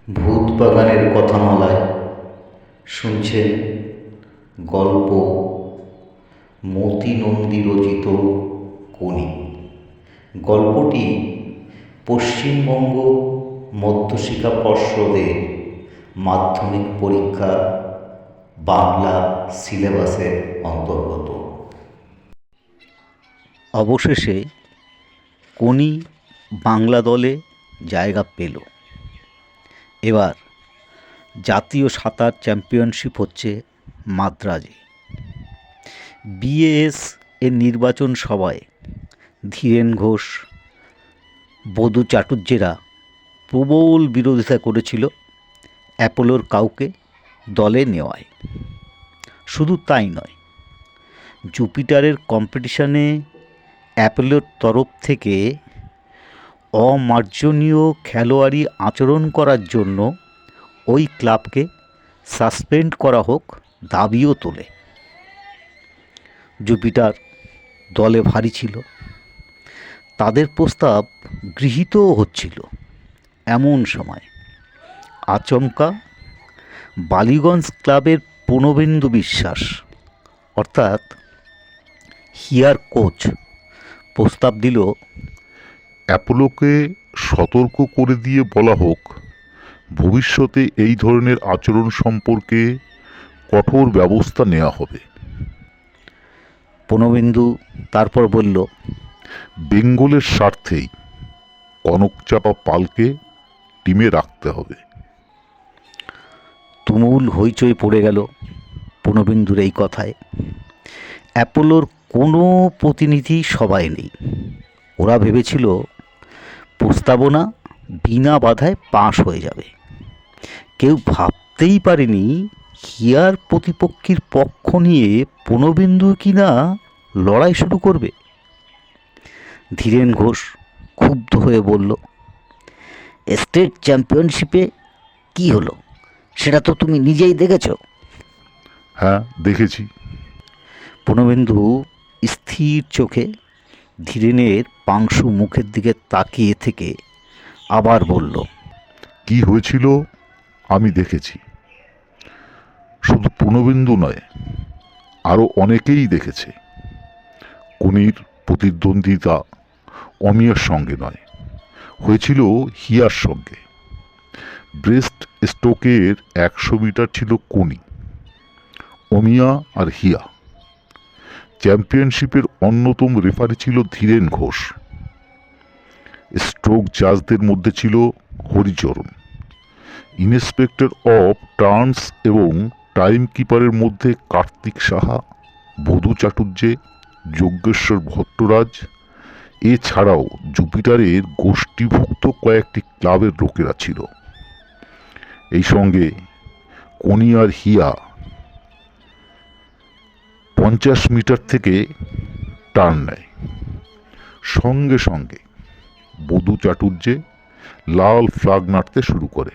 ভূত বাগানের কথামালায় শুনছেন গল্প মতি নন্দী রচিত কোনি। গল্পটি পশ্চিমবঙ্গ মধ্যশিক্ষা পর্ষদের মাধ্যমিক পরীক্ষা বাংলা সিলেবাসের অন্তর্গত। অবশেষে কোনি বাংলা দলে জায়গা পেল। এবার জাতীয় সাঁতার চ্যাম্পিয়নশিপ হচ্ছে মাদ্রাজে। বিএএস এর নির্বাচন সভায় ধীরেন ঘোষ, বধূ চাটুর্যেরা প্রবল বিরোধিতা করেছিল অ্যাপোলোর কাউকে দলে নেওয়ায়। শুধু তাই নয়, জুপিটারের কম্পিটিশনে অ্যাপোলোর তরফ থেকে অমার্জনীয় খেলোয়াড়ি আচরণ করার জন্য ওই ক্লাবকে সাসপেন্ড করা হোক দাবিও তোলে। জুপিটার দলে ভারী ছিল, তাদের প্রস্তাব গৃহীতও হচ্ছিল। এমন সময় আচমকা বালিগঞ্জ ক্লাবের প্রণবেন্দু বিশ্বাস অর্থাৎ হিয়ার কোচ প্রস্তাব দিল, অ্যাপোলোকে সতর্ক করে দিয়ে বলা হোক ভবিষ্যতে এই ধরনের আচরণ সম্পর্কে কঠোর ব্যবস্থা নেওয়া হবে। প্রণবেন্দু তারপর বলল, বেঙ্গলের স্বার্থেই কনকচাপা পালকে টিমে রাখতে হবে। তুমুল হইচই পড়ে গেল প্রণবেন্দুর এই কথায়। অ্যাপোলোর কোনো প্রতিনিধি সভায় নেই। ওরা ভেবেছিল প্রস্তাবনা বিনা বাধায় পাশ হয়ে যাবে। কেউ ভাবতেই পারেনি হিয়ার প্রতিপক্ষীর পক্ষ নিয়ে প্রণবেন্দু কিনা লড়াই শুরু করবে। ধীরেন ঘোষ ক্ষুব্ধ হয়ে বলল, স্টেট চ্যাম্পিয়নশিপে কি হলো সেটা তো তুমি নিজেই দেখেছ। হ্যাঁ, দেখেছি। প্রণবেন্দু স্থির চোখে ধীরেনের পাংশু মুখের দিকে তাকিয়ে থেকে আবার বলল, কি হয়েছিল আমি দেখেছি। শুধু প্রণবেন্দু নয়, আরও অনেকেই দেখেছে। কোনির প্রতিদ্বন্দ্বিতা অমিয়ার সঙ্গে নয়, হয়েছিল হিয়ার সঙ্গে। ব্রেস্ট স্ট্রোকের 100 মিটার ছিল কোনি, অমিয়া আর হিয়া। চ্যাম্পিয়নশিপের অন্যতম রেফারি ছিল ধীরেন ঘোষ। স্ট্রোক জাজদের মধ্যে ছিল হরিচরণ। ইন্সপেক্টর অফ টার্নস এবং টাইম কিপারের মধ্যে কার্তিক সাহা, বধূ চাটুর্যে, যজ্ঞেশ্বর ভট্টরাজ। এছাড়াও জুপিটারের গোষ্ঠীভুক্ত কয়েকটি ক্লাবের লোকেরা ছিল। এই সঙ্গে কোনি আর হিয়া 50 মিটার থেকে টার্ন নেয়। সঙ্গে সঙ্গে বধূ চাটুর্যে লাল ফ্ল্যাগ নাড়তে শুরু করে।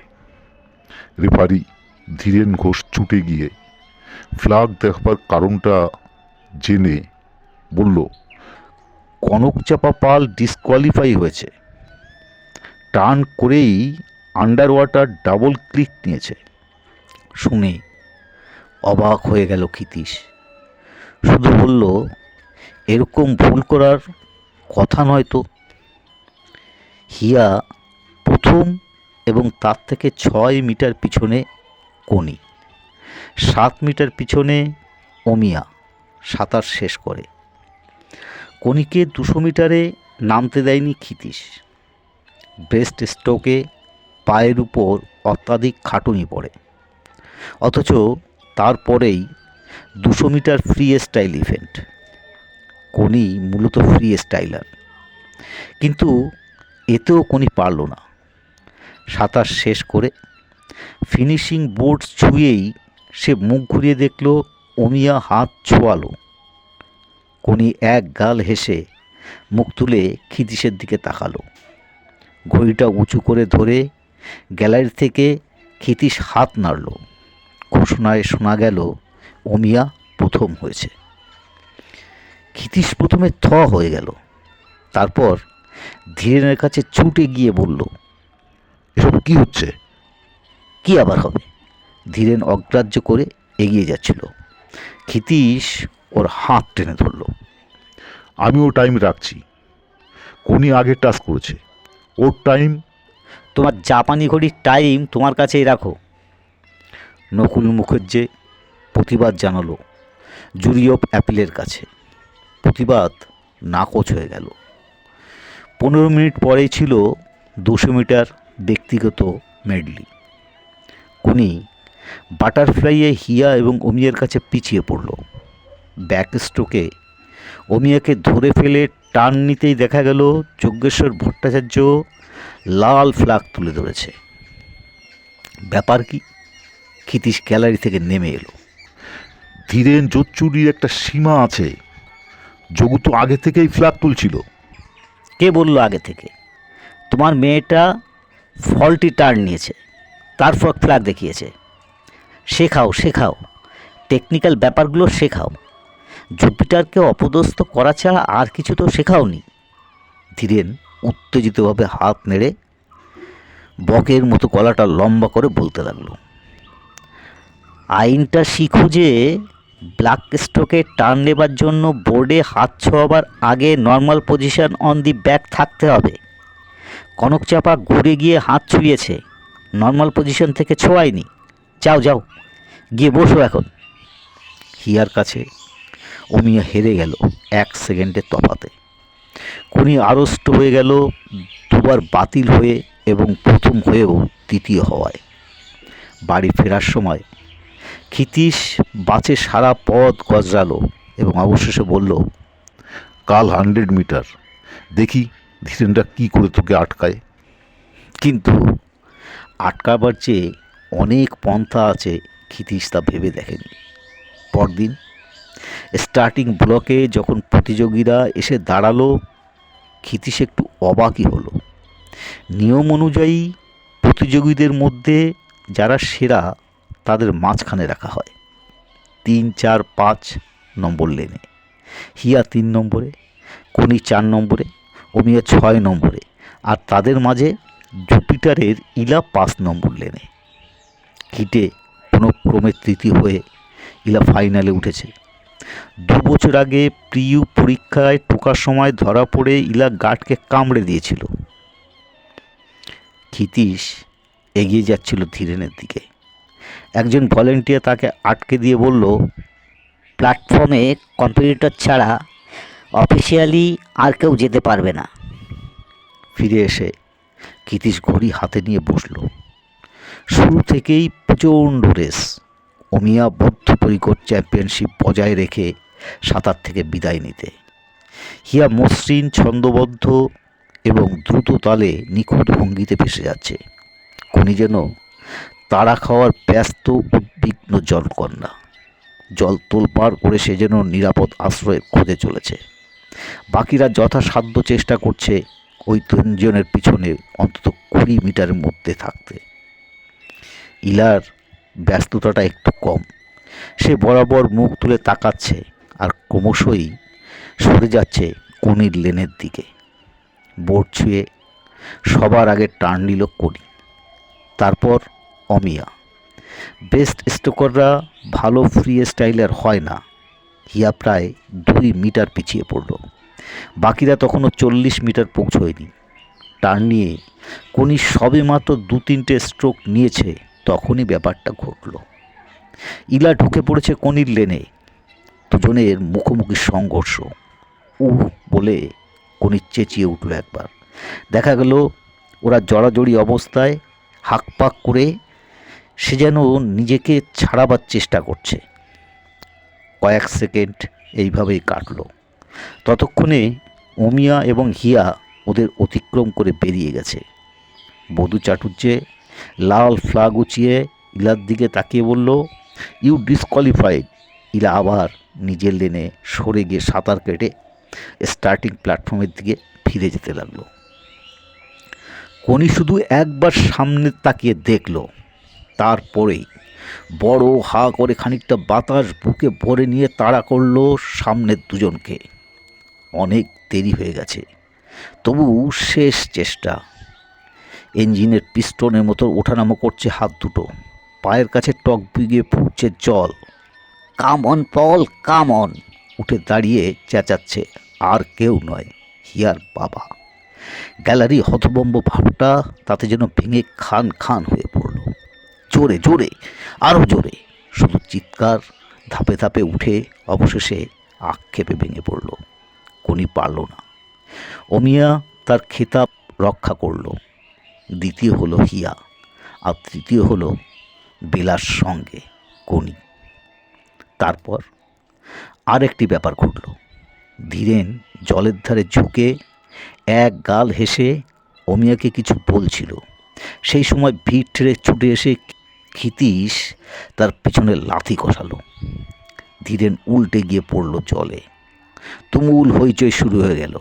রেফারি ধীরেন ঘোষ ছুটে গিয়ে ফ্ল্যাগ দেখবার কারণটা জেনে বলল, কনকচাপা পাল ডিসকোয়ালিফাই হয়েছে। টার্ন করেই আন্ডার ওয়াটার ডাবল ক্লিক নিয়েছে। শুনে অবাক হয়ে গেল ক্ষিতীশ। শুধু বলল, এরকম ভুল করার কথা নয় তো। হিয়া প্রথম এবং তার থেকে 6 মিটার পিছনে কোনি, 7 মিটার পিছনে অমিয়া সাঁতার শেষ করে। কোনিকে 200 মিটারে নামতে দেয়নি ক্ষিতীশ। ব্রেস্ট স্ট্রোকে পায়ের উপর অত্যাধিক খাটুনি পড়ে। অথচ তারপরেই 200 মিটার ফ্রি স্টাইল ইভেন্ট। কোনি মূলত ফ্রি স্টাইলার, কিন্তু এতেও কোনি পারল না। সাঁতার শেষ করে ফিনিশিং বোর্ড ছুঁয়েই সে মুখ ঘুরিয়ে দেখল অমিয়া হাত ছোঁয়ালো। কোনি এক গাল হেসে মুখ তুলে ক্ষিতীশের দিকে তাকালো। ঘড়িটা উঁচু করে ধরে গ্যালারি থেকে ক্ষিতীশ হাত নাড়ল। ঘোষণায় শোনা গেল অমিয়া প্রথম হয়েছে। ক্ষিতীশ প্রথমে থ হয়ে গেল, তারপর ধীরেনের কাছে ছুটে গিয়ে বলল, এসব কি হচ্ছে? কি আবার হবে? ধীরেন অগ্রাহ্য করে এগিয়ে যাচ্ছিল। ক্ষিতীশ ওর হাত টেনে ধরল। আমিও টাইম রাখছি। কোনি আগে টাচ করেছে, ওর টাইম। তোমার জাপানি ঘড়ির টাইম তোমার কাছেই রাখো। নকুল মুখার্জি প্রতিবাদ জানালো জুরি অফ অ্যাপিলের কাছে। প্রতিবাদ নাকচ হয়ে গেল। 15 মিনিট পরেই ছিল 200 মিটার ব্যক্তিগত মেডলি। কোনি বাটারফ্লাইয়ে হিয়া এবং অমিয়ার কাছে পিছিয়ে পড়ল। ব্যাক স্ট্রোকে অমিয়াকে ধরে ফেলে টার্ন নিতেই দেখা গেল যজ্ঞেশ্বর ভট্টাচার্য লাল ফ্ল্যাগ তুলে ধরেছে। ব্যাপার কি? ক্ষিতীশ গ্যালারি থেকে নেমে এলো। ধীরেন জোচ্চুরির একটা সীমা আছে। যোগু তো আগে থেকেই ফ্ল্যাগ তুলছিল। কে বলল আগে থেকে? তোমার মেয়েটা ফল্টি টার্ন নিয়েছে, তারপর ফ্ল্যাগ দেখিয়েছে। শেখাও শেখাও, টেকনিক্যাল ব্যাপারগুলো শেখাও। জুপিটারকে অপদস্থ করা ছাড়া আর কিছু তো শেখাওনি। ধীরেন উত্তেজিতভাবে হাত নেড়ে বকের মতো গলাটা লম্বা করে বলতে লাগলো, আইনটা শিখো যে ব্ল্যাক স্ট্রোকে টার্ন নেবার জন্য বোর্ডে হাত ছোঁয়াবার আগে normal position on the back থাকতে হবে। কনক চাপা ঘুরে গিয়ে হাত ছুঁয়েছে, নর্মাল পজিশন থেকে ছোঁয়ায়নি। যাও যাও, গিয়ে বসো এখন। হিয়ার কাছে অমিয়া হেরে গেল 1 সেকেন্ডের তফাতে। কোনি আড়ষ্ট হয়ে গেল দুবার বাতিল হয়ে এবং প্রথম হয়েও তৃতীয় হওয়ায়। বাড়ি ফেরার সময় ক্ষিতীশ বাসে সারা পথ গজরালো এবং অবশেষে বলল, কাল 100 মিটার, দেখি ধীরেনটা কি করে তোকে আটকায়। কিন্তু আটকাবার চেয়ে অনেক পন্থা আছে ক্ষিতীশ তা ভেবে দেখেনি। পরদিন স্টার্টিং ব্লকে যখন প্রতিযোগীরা এসে দাঁড়ালো, ক্ষিতীশ একটু অবাকই হলো। নিয়ম অনুযায়ী প্রতিযোগীদের মধ্যে যারা সেরা তাদের মাঝখানে রাখা হয় 3, 4, 5 নম্বর লেনে। হিয়া 3 নম্বরে, কোনি 4 নম্বরে, অমিয়া 6 নম্বরে, আর তাদের মাঝে জুপিটারের ইলা 5 নম্বর লেনে। হিটে কোনো ক্রমে তৃতীয় হয়ে ইলা ফাইনালে উঠেছে। 2 বছর আগে প্রিউ পরীক্ষায় ঢোকার সময় ধরা পড়ে ইলা গার্ডকে কামড়ে দিয়েছিল। ক্ষিতীশ এগিয়ে যাচ্ছিল ধীরেনের দিকে। একজন ভলেন্টিয়ার তাকে আটকে দিয়ে বলল, প্ল্যাটফর্মে কম্পিটিটর ছাড়া অফিসিয়ালি আর কেউ যেতে পারবে না। ফিরে এসে ক্ষিতীশ ঘড়ি হাতে নিয়ে বসল। শুরু থেকেই প্রচণ্ড রেস। অমিয়া বদ্ধপরিকর চ্যাম্পিয়নশিপ বজায় রেখে সাঁতার থেকে বিদায় নিতে। হিয়া মসৃণ ছন্দবদ্ধ এবং দ্রুত তালে নিখুঁত ভঙ্গিতে ভেসে যাচ্ছে। কোনি যেন তাড়া খাওয়ার ব্যস্ত উদ্বিগ্ন জলকন্যা। জল তোলপাড় করে সে যেন নিরাপদ আশ্রয়ের খোঁজে চলেছে। বাকিরা যথাসাধ্য চেষ্টা করছে ওই 3 জনের পিছনে অন্তত 20 মিটারের মধ্যে থাকতে। ইলার ব্যস্ততাটা একটু কম। সে বরাবর মুখ তুলে তাকাচ্ছে আর ক্রমশই সরে যাচ্ছে কোনির লেনের দিকে। বোর্ড ছুঁয়ে সবার আগে টার্ন নিল কোনি, তারপর অমিয়া। বেস্ট স্ট্রোকাররা ভালো ফ্রি স্টাইলার হয় না। হিয়া প্রায় 2 মিটার পিছিয়ে পড়ল। বাকিরা তখনও 40 মিটার পৌঁছয়নি। টার্ন নিয়ে কোনি সবে মাত্র 2-3টে স্ট্রোক নিয়েছে, তখনই ব্যাপারটা ঘটল। ইলা ঢুকে পড়েছে কোনির লেনে। দুজনের মুখোমুখি সংঘর্ষ। বলে কোনি চেঁচিয়ে উঠল একবার। দেখা গেল ওরা জড়াজড়ি অবস্থায় হাঁকপাক করে সে যেন নিজেকে ছাড়াবার চেষ্টা করছে। কয়েক সেকেন্ড এইভাবেই কাটল। ততক্ষণে অমিয়া এবং হিয়া ওদের অতিক্রম করে বেরিয়ে গেছে। বধূ চাটুর্যে লাল ফ্ল্যাগ উঁচিয়ে ইলার দিকে তাকিয়ে বলল, ইউ ডিসকোয়ালিফাইড। ইলা আবার নিজের লেনে সরে গিয়ে সাঁতার কেটে স্টার্টিং প্ল্যাটফর্মের দিকে ফিরে যেতে লাগলো। কোনি শুধু একবার সামনে তাকিয়ে দেখল, তারপরেই বড় হা করে খানিকটা বাতাস বুকে ভরে নিয়ে তাড়া করল সামনের দুজনকে। অনেক দেরি হয়ে গেছে, তবু শেষ চেষ্টা। ইঞ্জিনের পিস্টনের মতো ওঠানামা করছে হাত দুটো, পায়ের কাছে টক বিগিয়ে ফুটছে জল। Come on Paul, come on! উঠে দাঁড়িয়ে চেঁচাচ্ছে আর কেউ নয়, হিয়ার বাবা। গ্যালারি হতভম্ব ভাবটা তাতে যেন ভেঙে খান খান হয়ে পড়ল। জোরে জোরে, আরও জোরে, শুধু চিৎকার। ধাপে ধাপে উঠে অবশেষে আক্ষেপে ভেঙে পড়ল। কোনি পারল না। অমিয়া তার খেতাব রক্ষা করল। দ্বিতীয় হলো হিয়া, আর তৃতীয় হলো বেলার সঙ্গে কোনি। তারপর আরেকটি ব্যাপার ঘটল। ধীরেন জলের ধারে ঝুঁকে এক গাল হেসে অমিয়াকে কিছু বলছিল। সেই সময় ভিড় ঠেড়ে ছুটে এসে ক্ষিতীশ তার পিছনে লাথি কষালো। ধীরেন উল্টে গিয়ে পড়ল জলে। তুমুল হইচই শুরু হয়ে গেল।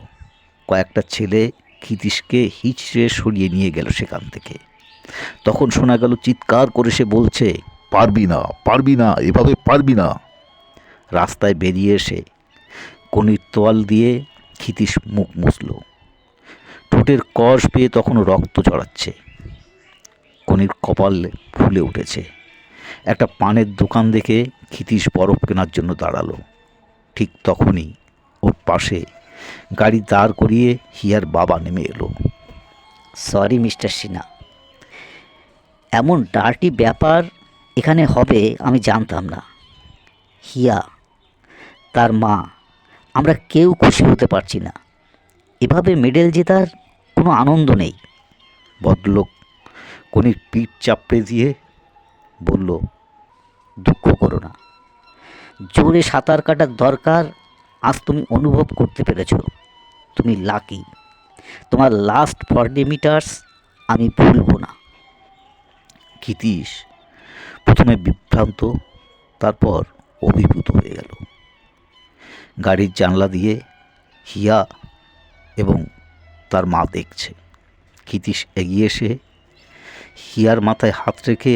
কয়েকটা ছেলে ক্ষিতীশকে হিচড়ে সরিয়ে নিয়ে গেল সেখান থেকে। তখন শোনা গেল চিৎকার করে সে বলছে, পারবি না, পারবি না, এভাবে পারবি না। রাস্তায় বেরিয়ে এসে কনির তোয়াল দিয়ে ক্ষিতীশ মুখ মুছল। ঠোঁটের কষ পেয়ে তখনও রক্ত ঝরাচ্ছে। কনির কপাল ফুলে উঠেছে। একটা পানের দোকান দেখে ক্ষিতীশ বরফ কেনার জন্য দাঁড়ালো। ঠিক তখনই ওর পাশে গাড়ি দাঁড় করিয়ে হিয়ার বাবা নেমে এলো। সরি মিস্টার সিনহা, এমন ডার্টি ব্যাপার এখানে হবে আমি জানতাম না। হিয়া, তার মা, আমরা কেউ খুশি হতে পারছি না। এভাবে মেডেল জেতার কোনো আনন্দ নেই। ভদ্রলোক কনির পিঠ চাপড়ে দিয়ে বলল, দুঃখ করো না, জোরে সাঁতার কাটার দরকার আজ তুমি অনুভব করতে পেরেছ। তুমি লাকি। তোমার লাস্ট 40 মিটার্স আমি ভুলব না। ক্ষিতীশ প্রথমে বিভ্রান্ত, তারপর অভিভূত হয়ে গেল। গাড়ির জানলা দিয়ে হিয়া এবং তার মা দেখছে। ক্ষিতীশ এগিয়ে এসে হিয়ার মাথায় হাত রেখে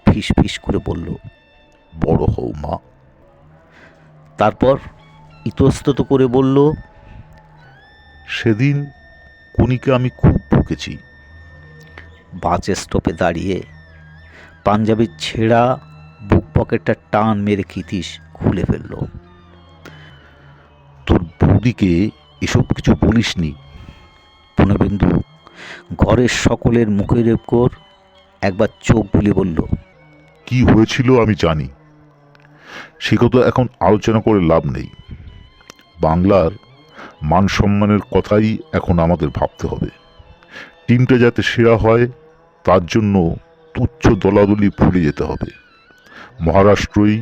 ফিস ফিস করে বলল, বড় হও মা। তারপর ইতস্তত করে বলল, সেদিন কনিকে আমি খুব বকেছি। বাস স্টপে দাঁড়িয়ে পাঞ্জাবির ছেঁড়া বুক পকেটটা টান মেরে ক্ষিতীশ খুলে ফেলল। তোর বৌদিকে এসব কিছু বলিসনি? পূর্ণবিন্দু ঘরের সকলের মুখের উপর একবার চোখ বুলিয়ে বলল, কি হয়েছিল আমি জানি, সে কথা এখন আলোচনা করে লাভ নেই। বাংলার মান সম্মানের কথাই এখন আমাদের ভাবতে হবে। টিমটা যাতে সেরা হয় তার জন্য তুচ্ছ দলাদলি ভুলে যেতে হবে। মহারাষ্ট্রই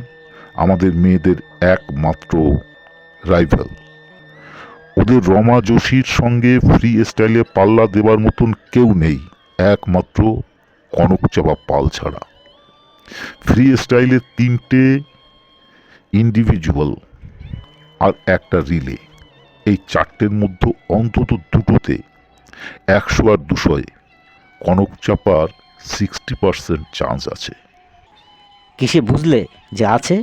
আমাদের মেয়েদের একমাত্র রাইভাল। ওদের রমা যোশীর সঙ্গে ফ্রি স্টাইলে পাল্লা দেবার মতন কেউ নেই, একমাত্র কনকচাপা পাল ছাড়া। ফ্রি স্টাইলে 3টে ইন্ডিভিজুয়াল আর একটা রিলে, এই 4টের মধ্যে অন্তত 2টোতে 100 আর 200 কনকচাপার 60% চান্স আছে। কিসে বুঝলে যে আছে?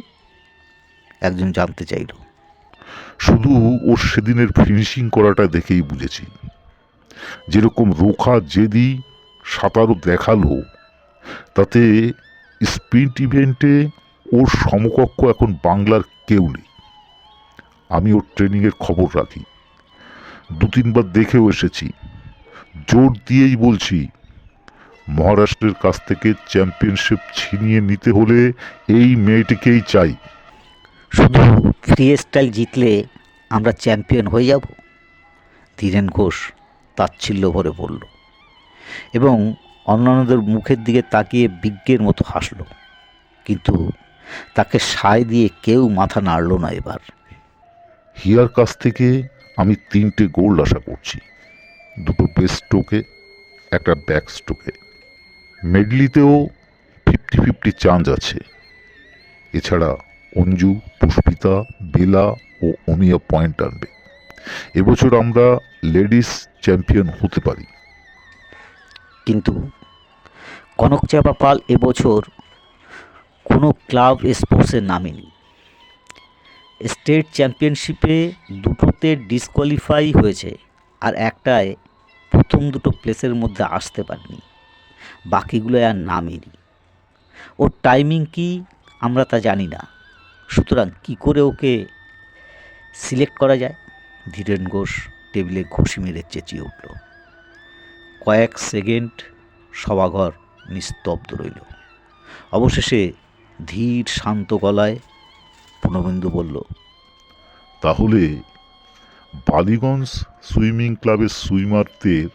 একজন জানতে চাইল। শুধু ওর সেদিনের ফিনিশিং করাটা দেখেই বুঝেছি। যেরকম রোখা জেদি সাঁতারও দেখালো, তাতে স্প্রিন্ট ইভেন্টে ওর সমকক্ষ এখন বাংলার কেউ নেই। আমি ওর ট্রেনিংয়ের খবর রাখি, 2-3বার দেখেও এসেছি। জোর দিয়েই বলছি, মহারাষ্ট্রের কাছ থেকে চ্যাম্পিয়নশিপ ছিনিয়ে নিতে হলে এই মেয়েটিকেই চাই। শুধু ফ্রি স্টাইল জিতলে আমরা চ্যাম্পিয়ন হয়ে যাব? ধীরেন ঘোষ তাচ্ছিল্য ভরে বলল, এবং অন্যান্যদের মুখের দিকে তাকিয়ে বিজ্ঞের মতো হাসল। কিন্তু তাকে সায় দিয়ে কেউ মাথা নাড়ল না এবার। হিয়ার কাছ থেকে আমি 3টে গোল্ড আশা করছি, 2টো বেস্ট স্ট্রোকে, একটা ব্যাক স্ট্রোকে। মেডলিতেও 50-50 চান্স আছে। এছাড়া অঞ্জু, পুষ্পিতা, বেলা ও অমিয়া পয়েন্ট আনবে। এবছর আমরা লেডিস চ্যাম্পিয়ন হতে পারি। কিন্তু কনকচাপা পাল এবছর কোনো ক্লাব স্পোর্টসে নামেনি। স্টেট চ্যাম্পিয়নশিপে 2টোতে ডিসকোয়ালিফাই হয়েছে, আর একটায় প্রথম দুটো প্লেসের মধ্যে আসতে পারেনি, বাকিগুলো আর নামেনি। ওর টাইমিং কি আমরা তা জানি না, সুতরাং কি করে ওকে সিলেক্ট করা যায়? ধীরেন ঘোষ টেবিলে ঘুষি মেরে চেঁচিয়ে উঠল। কয়েক সেকেন্ড সভাঘর নিস্তব্ধ রইল। অবশেষে ধীর শান্ত গলায় পূর্ণবিন্দু বলল, তাহলে বালিগঞ্জ সুইমিং ক্লাবের সুইমারদের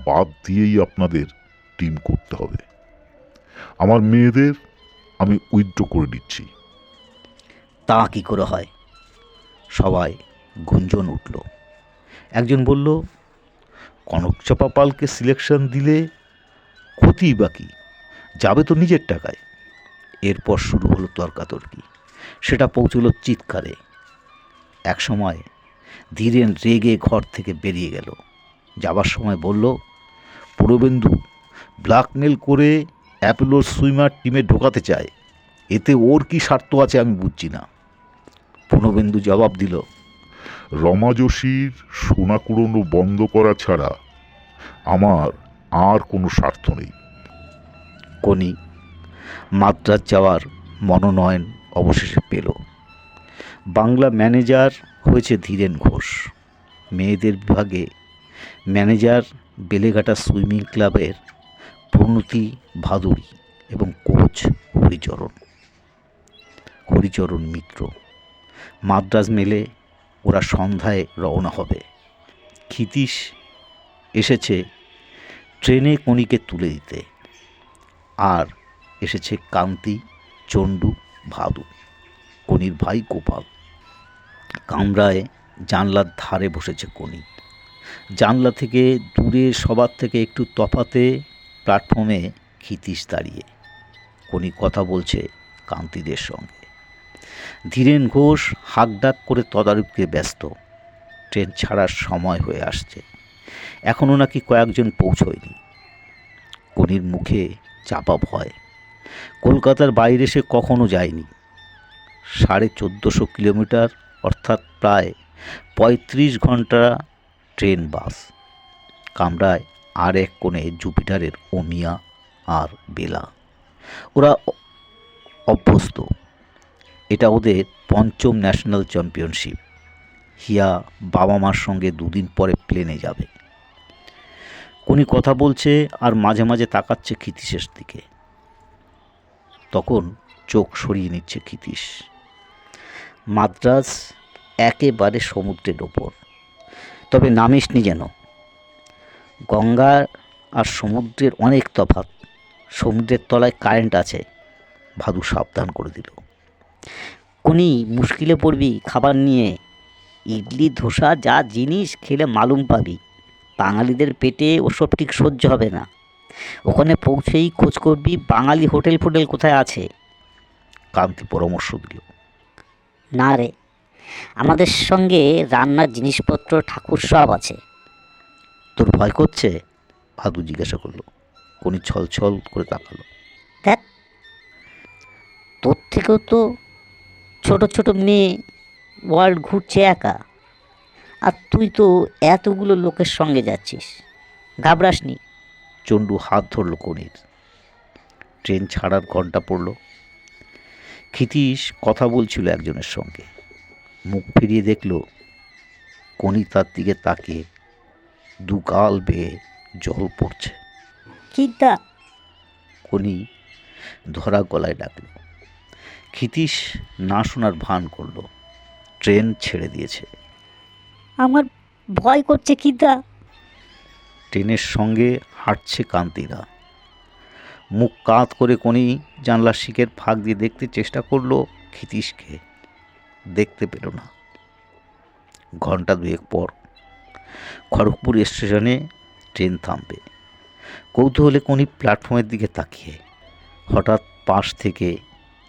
বাদ দিয়েই আপনাদের টিম করতে হবে। আমার মেয়েদের আমি উইথড্র করে নিচ্ছি। তা কি করে হয়? সবাই গুঞ্জন উঠল। একজন বলল, কনকচাপা পালকে সিলেকশন দিলে ক্ষতিই বাকি, যাবে তো নিজের টাকায়। এরপর শুরু হলো তর্কাতর্কি, সেটা পৌঁছল চিৎকারে। একসময় ধীরেন রেগে ঘর থেকে বেরিয়ে গেল। যাবার সময় বলল, পূর্ণবেন্দু ব্ল্যাকমেল করে অ্যাপোলোর সুইমার টিমে ঢোকাতে চায়, এতে ওর কি স্বার্থ আছে আমি বুঝছি না। পূর্ণবেন্দু জবাব দিল, রমা যোশীর সোনা কুড়োনো বন্ধ করা ছাড়া আমার আর কোনো স্বার্থ নেই। কোনি মাদ্রাজ যাওয়ার মনোনয়ন অবশেষে পেল। বাংলা ম্যানেজার হয়েছে ধীরেন ঘোষ। মেয়েদের বিভাগে ম্যানেজার বেলেঘাটা সুইমিং ক্লাবের প্রণতি ভাদুড়ী এবং কোচ হরিচরণ মিত্র। মাদ্রাজ মেলে ওরা সন্ধ্যায় রওনা হবে। ক্ষিতীশ এসেছে ট্রেনে কণিকে তুলে দিতে, আর এসেছে কান্তি, চণ্ডু, ভাদু, কনির ভাই গোপাল। কামরায় জানলার ধারে বসেছে কনি। জানলা থেকে দূরে সবার থেকে একটু তফাতে প্ল্যাটফর্মে ক্ষিতীশ দাঁড়িয়ে। কনি কথা বলছে কান্তিদের সঙ্গে। ধীরেন ঘোষ হাঁকডাক করে তদারকিতে ব্যস্ত। ট্রেন ছাড়ার সময় হয়ে আসছে, এখনও নাকি কয়েকজন পৌঁছয়নি। কনির মুখে চাপা ভয়। কলকাতার বাইরে সে কখনো যায়নি। 1450 কিলোমিটার, অর্থাৎ প্রায় 35 ঘন্টা ট্রেন বাস। কামরায় আর এক কোণে জুপিটারের ওমিয়া আর বেলা। ওরা অভ্যস্ত, এটা ওদের পঞ্চম ন্যাশনাল চ্যাম্পিয়নশিপ। হিয়া বাবা মার সঙ্গে দুদিন পরে প্লেনে যাবে। কোনি কথা বলছে আর মাঝে মাঝে তাকাচ্ছে ক্ষিতীশের দিকে। তখন চোখ সরিয়ে নিচ্ছে ক্ষিতীশ। মাদ্রাজ একেবারে সমুদ্রের ওপর, তবে নামিসনি যেন। গঙ্গা আর সমুদ্রের অনেক তফাৎ। সমুদ্রের তলায় কারেন্ট আছে, ভাদু সাবধান করে দিল। কোনি মুশকিলে পড়বি খাবার নিয়ে। ইডলি ধোসা যা জিনিস খেলে মালুম পাবি, বাঙালিদের পেটে ওসব ঠিক সহ্য হবে না। ওখানে পৌঁছেই খোঁজ করবি বাঙালি হোটেল ফোটেল কোথায় আছে। কান্তি পরামর্শ দিল, না রে, আমাদের সঙ্গে রান্নার জিনিসপত্র ঠাকুর সব আছে। তোর ভয় করছে? ভাদু জিজ্ঞাসা করলো। কোনি ছল ছল করে তাকালো। দেখ, তোর থেকেও তো ছোট ছোট মেয়ে ওয়ার্ল্ড ঘুরছে একা, আর তুই তো এতগুলো লোকের সঙ্গে যাচ্ছিস, ঘাবড়াসনি। চণ্ডু হাত ধরল কনির। ট্রেন ছাড়ার ঘন্টা পড়ল। ক্ষিতীশ কথা বলছিল একজনের সঙ্গে। মুখ ফিরিয়ে দেখল কনি তার দিকে তাকিয়ে দু গাল বেয়ে জল পড়ছে। চিন্তা। কনি ধরা গলায় ডাকল। ক্ষিতীশ না শোনার ভান করল। ট্রেন ছেড়ে দিয়েছে। আমার ভয় করছে চিন্তা। ট্রেনের সঙ্গে হাঁটছে কান্তিরা। মুখ কাত করে কোনি জানলার শিকের ফাঁক দিয়ে দেখতে চেষ্টা করলো ক্ষিতীশকে। দেখতে পেল না। ঘন্টা দুয়েক পর খড়গপুর স্টেশনে ট্রেন থামবে। কৌতূহলে কোনি প্ল্যাটফর্মের দিকে তাকিয়ে। হঠাৎ পাশ থেকে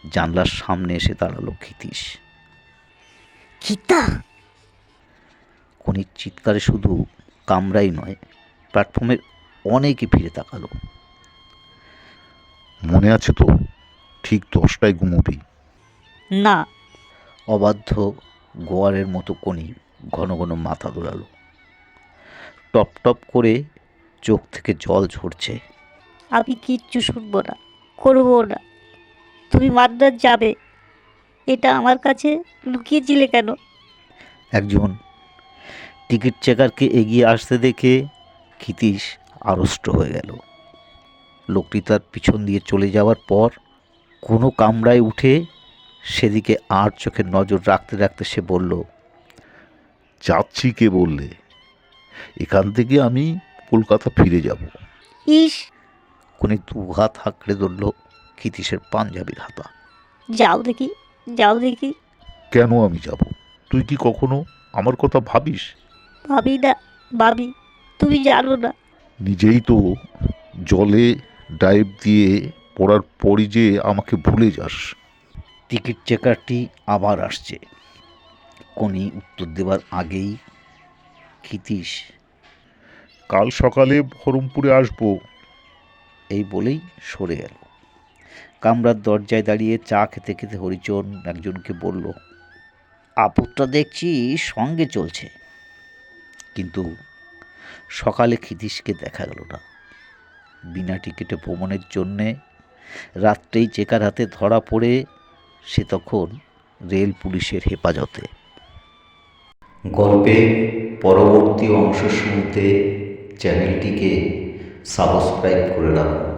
জানলার সামনে এসে দাঁড়ালো ক্ষিতীশ। চিন্তা। কোনির চিৎকারে শুধু কামরাই নয়, প্ল্যাটফর্মের অনেকে ফিরে তাকালো। মনে আছে তো, ঠিক 10টায় ঘুমোবি। না। অবাধ্য গোয়ারের মতো কোনি ঘন ঘন মাথা দোলালো। টপ টপ করে চোখ থেকে জল ঝরছে। আমি কিচ্ছু শুনবো না, করবো না। তুমি মাদ্রাজ যাবে, এটা আমার কাছে লুকিয়েছিলে কেন? একজন টিকিট চেকারকে এগিয়ে আসতে দেখে ক্ষিতীশ আড়ষ্ট হয়ে গেল। লোকটি তার পিছন দিয়ে চলে যাওয়ার পর কোনো কামরায় উঠে সেদিকে আর চোখে নজর রাখতে রাখতে সে বলল, যাচ্ছি কে বললে? এখান থেকে আমি কলকাতা ফিরে যাব। ইস, কোনি দু হাত হাঁকড়ে ধরল ক্ষিতীশের পাঞ্জাবির হাতা। যাও দেখি, যাও দেখি। কেন আমি যাব? তুই কি কখনো আমার কথা ভাবিস? ভাবি না, ভাবি, তুমি জানো না। নিজেই তো জলে ডাইভ দিয়ে পড়ার পরই যে আমাকে ভুলে যাস। টিকিট চেকারটি আবার আসছে। কোনি উত্তর দেওয়ার আগেই ক্ষিতীশ কাল সকালে বহরমপুরে আসবো। এই বলেই সরে গেল। কামরার দরজায় দাঁড়িয়ে চা খেতে খেতে হরিচরণ একজনকে বলল, আপুরটা দেখছি সঙ্গে চলছে। কিন্তু সকালে ক্ষিতীশকে দেখা গেল না। বিনা টিকিটে ভ্রমণের জন্যে রাত্রেই চেকার হাতে ধরা পড়ে সে তখন রেল পুলিশের হেফাজতে। গল্পের পরবর্তী অংশ শুনতে চ্যানেলটিকে সাবস্ক্রাইব করে রাখুন।